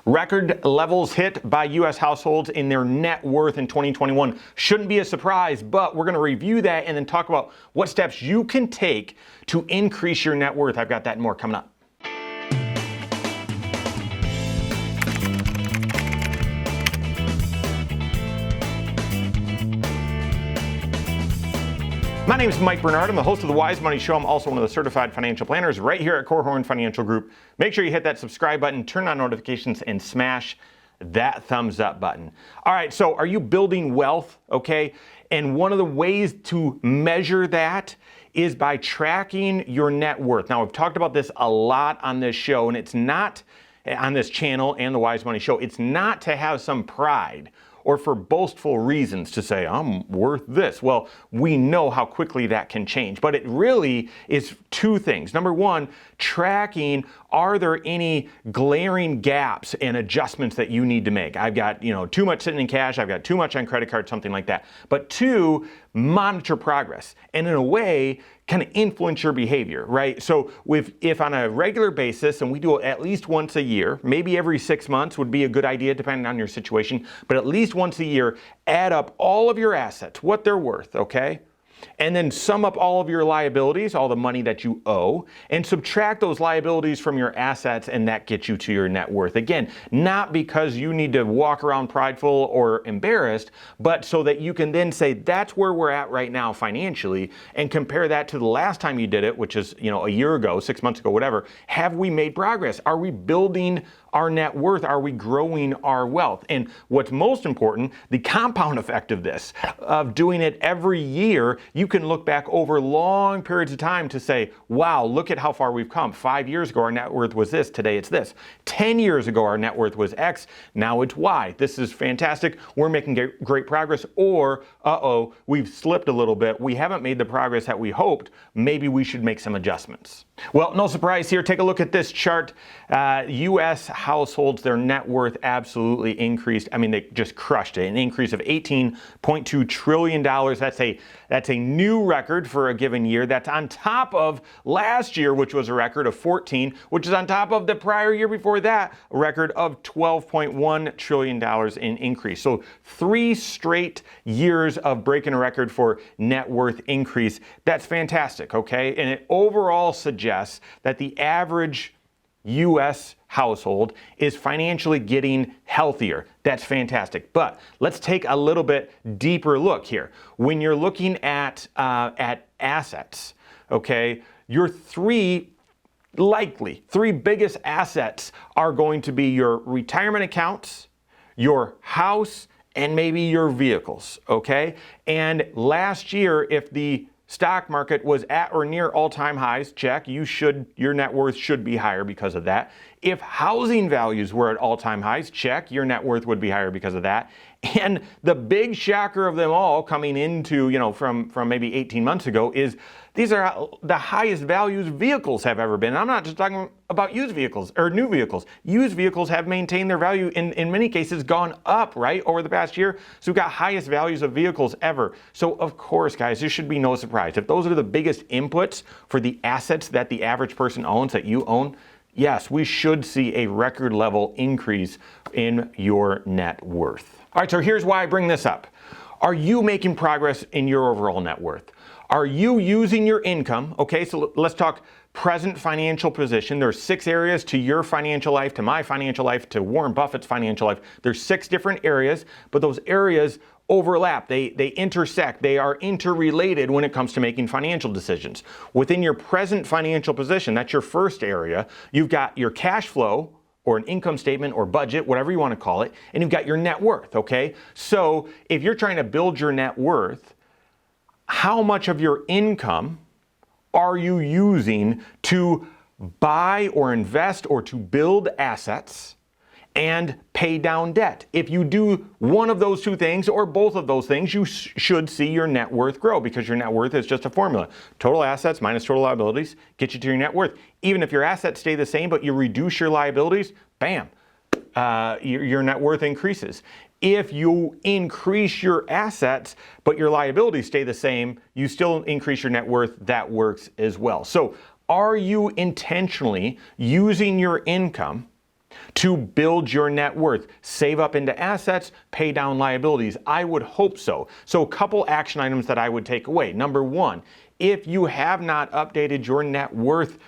Record levels hit by U.S. households in their net worth in 2021 shouldn't be a surprise, but we're going to review that and then talk about what steps you can take to increase your net worth. I've got that and more coming up. My name is Mike Bernard. I'm the host of the Wise Money Show. I'm also one of the certified financial planners right here at Korhorn Financial Group. Make sure you hit that subscribe button, turn on notifications, and smash that thumbs up button. All right, so are you building wealth, okay? And one of the ways to measure that is by tracking your net worth. Now, we've talked about this a lot on this show, and it's not on this channel and the Wise Money Show. It's not to have some pride or for boastful reasons to say, I'm worth this. Well, we know how quickly that can change, but it really is two things. Number one, tracking, are there any glaring gaps and adjustments that you need to make? I've got, too much sitting in cash, I've got too much on credit card, something like that. But two, monitor progress, and in a way, kind of influence your behavior, right? So if on a regular basis, and we do it at least once a year, maybe every 6 months would be a good idea depending on your situation, but at least once a year, add up all of your assets, what they're worth, okay? And then sum up all of your liabilities, all the money that you owe, and subtract those liabilities from your assets, and that gets you to your net worth. Again, not because you need to walk around prideful or embarrassed, but so that you can then say, that's where we're at right now financially, and compare that to the last time you did it, which is, a year ago, 6 months ago, whatever. Have we made progress? Are we building our net worth? Are we growing our wealth? And what's most important, the compound effect of this, of doing it every year, you can look back over long periods of time to say, wow, look at how far we've come. 5 years ago, our net worth was this. Today, it's this. 10 years ago, our net worth was X. Now it's Y. This is fantastic. We're making great progress. Or, we've slipped a little bit. We haven't made the progress that we hoped. Maybe we should make some adjustments. Well, no surprise here. Take a look at this chart. U.S. households, their net worth absolutely increased. I mean, they just crushed it. An increase of $18.2 trillion. That's a new record for a given year. That's on top of last year, which was a record of 14, which is on top of the prior year before that, a record of $12.1 trillion in increase. So 3 straight years of breaking a record for net worth increase. That's fantastic, okay? And it overall suggests that the average U.S. household is financially getting healthier. That's fantastic. But let's take a little bit deeper look here. When you're looking at assets, okay, your three biggest assets are going to be your retirement accounts, your house, and maybe your vehicles, okay? And last year, if the stock market was at or near all-time highs, check, your net worth should be higher because of that. If housing values were at all-time highs, check, your net worth would be higher because of that. And the big shocker of them all coming into, from maybe 18 months ago is these are the highest values vehicles have ever been. And I'm not just talking about used vehicles or new vehicles. Used vehicles have maintained their value, in many cases gone up, right, over the past year. So we've got highest values of vehicles ever. So of course, guys, this should be no surprise. If those are the biggest inputs for the assets that the average person owns, that you own, yes, we should see a record level increase in your net worth. All right, so here's why I bring this up. Are you making progress in your overall net worth? Are you using your income? Okay, so let's talk present financial position. There's 6 areas to your financial life, to my financial life, to Warren Buffett's financial life. There's 6 different areas, but those areas overlap. They intersect. They are interrelated when it comes to making financial decisions. Within your present financial position, that's your first area, you've got your cash flow, or an income statement or budget, whatever you want to call it, and you've got your net worth, okay? So if you're trying to build your net worth, how much of your income are you using to buy or invest or to build assets and pay down debt? If you do one of those two things or both of those things, you should see your net worth grow, because your net worth is just a formula. Total assets minus total liabilities get you to your net worth. Even if your assets stay the same but you reduce your liabilities, bam, your net worth increases. If you increase your assets but your liabilities stay the same, you still increase your net worth. That works as well. So are you intentionally using your income to build your net worth, save up into assets, pay down liabilities? I would hope so. So a couple action items that I would take away. Number one, if you have not updated your net worth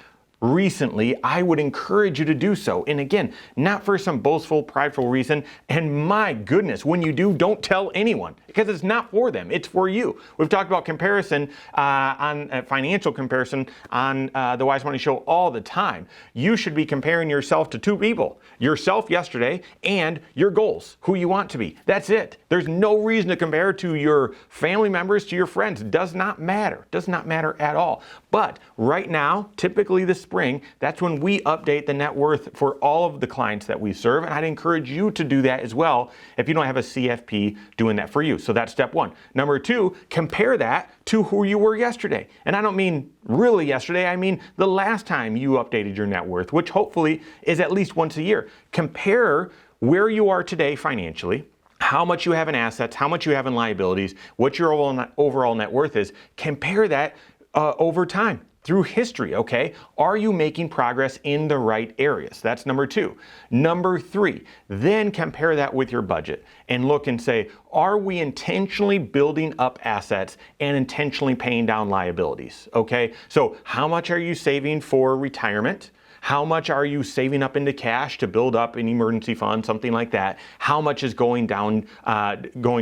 recently, I would encourage you to do so. And again, not for some boastful, prideful reason. And my goodness, when you do, don't tell anyone, because it's not for them, it's for you. We've talked about comparison on financial comparison on the Wise Money Show all the time. You should be comparing yourself to two people, yourself yesterday and your goals, who you want to be. That's it. There's no reason to compare to your family members, to your friends. Does not matter. Does not matter at all. But right now, typically this spring, that's when we update the net worth for all of the clients that we serve. And I'd encourage you to do that as well if you don't have a CFP doing that for you. So that's step one. Number two, compare that to who you were yesterday. And I don't mean really yesterday, I mean the last time you updated your net worth, which hopefully is at least once a year. Compare where you are today financially, how much you have in assets, how much you have in liabilities, what your overall net worth is. Compare that over time, through history, okay? Are you making progress in the right areas? That's number two. Number three, then compare that with your budget and look and say, are we intentionally building up assets and intentionally paying down liabilities, okay? So how much are you saving for retirement? How much are you saving up into cash to build up an emergency fund, something like that? How much is going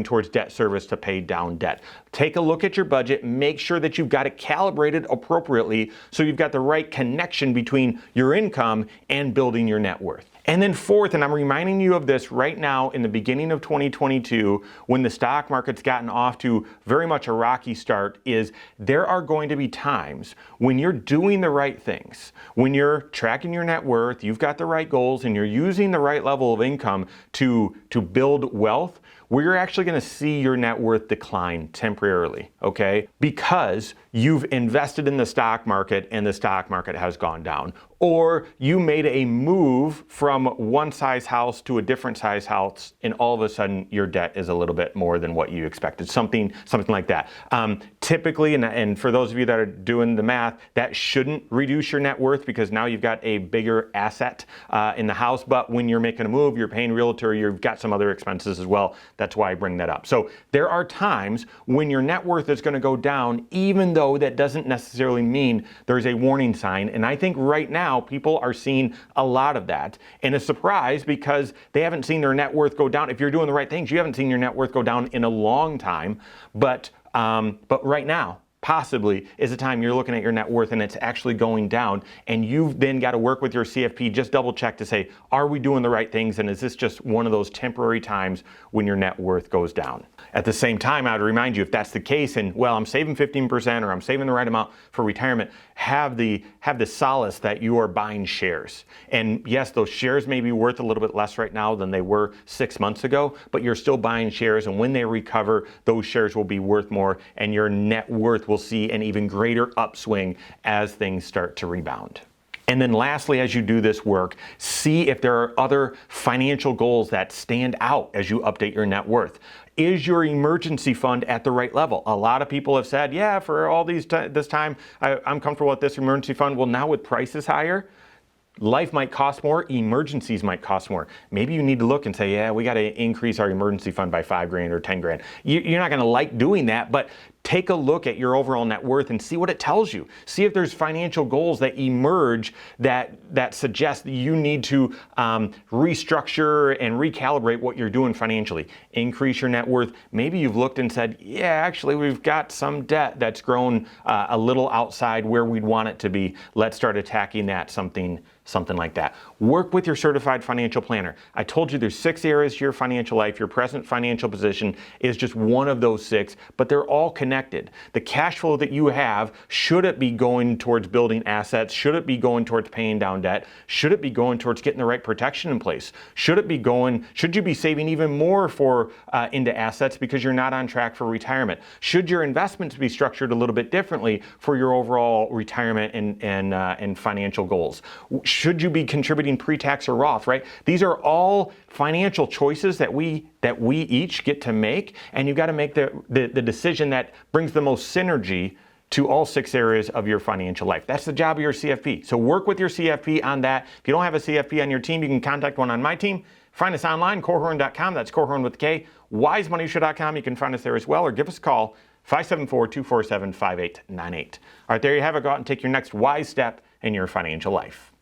towards debt service to pay down debt? Take a look at your budget, make sure that you've got it calibrated appropriately so you've got the right connection between your income and building your net worth. And then fourth, and I'm reminding you of this right now in the beginning of 2022, when the stock market's gotten off to very much a rocky start, is there are going to be times when you're doing the right things, when you're tracking your net worth, you've got the right goals, and you're using the right level of income to build wealth, where you're actually going to see your net worth decline temporarily, okay? Because you've invested in the stock market and the stock market has gone down. Or you made a move from one size house to a different size house, and all of a sudden your debt is a little bit more than what you expected. Something like that. Typically, and for those of you that are doing the math, that shouldn't reduce your net worth because now you've got a bigger asset in the house. But when you're making a move, you're paying realtor, you've got some other expenses as well. That's why I bring that up. So there are times when your net worth is going to go down, even though that doesn't necessarily mean there's a warning sign. And I think right now people are seeing a lot of that, and a surprise because they haven't seen their net worth go down. If you're doing the right things, you haven't seen your net worth go down in a long time, but right now possibly is a time you're looking at your net worth and it's actually going down, and you've then got to work with your CFP, just double check to say, are we doing the right things, and is this just one of those temporary times when your net worth goes down? At the same time, I would remind you, if that's the case, and well, I'm saving 15% or I'm saving the right amount for retirement, have the solace that you are buying shares. And yes, those shares may be worth a little bit less right now than they were 6 months ago, but you're still buying shares, and when they recover, those shares will be worth more, and your net worth will see an even greater upswing as things start to rebound. And then lastly, as you do this work, see if there are other financial goals that stand out as you update your net worth. Is your emergency fund at the right level? A lot of people have said, yeah, for all this time, I'm comfortable with this emergency fund. Well, now with prices higher, life might cost more, emergencies might cost more. Maybe you need to look and say, yeah, we got to increase our emergency fund by $5,000 or $10,000. You're not going to like doing that, but take a look at your overall net worth and see what it tells you. See if there's financial goals that emerge that suggest that you need to restructure and recalibrate what you're doing financially. Increase your net worth. Maybe you've looked and said, yeah, actually we've got some debt that's grown a little outside where we'd want it to be. Let's start attacking that, something like that. Work with your certified financial planner. I told you there's 6 areas to your financial life. Your present financial position is just one of those 6, but they're all connected. The cash flow that you have, should it be going towards building assets? Should it be going towards paying down debt? Should it be going towards getting the right protection in place? Should you be saving even more into assets because you're not on track for retirement? Should your investments be structured a little bit differently for your overall retirement and financial goals? Should you be contributing pre-tax or Roth, right? These are all financial choices that we each get to make, and you've got to make the decision that brings the most synergy to all 6 areas of your financial life. That's the job of your CFP. So work with your CFP on that. If you don't have a CFP on your team, you can contact one on my team. Find us online, Korhorn.com. That's Korhorn with a K. WiseMoneyShow.com. You can find us there as well, or give us a call, 574-247-5898. All right, there you have it. Go out and take your next wise step in your financial life.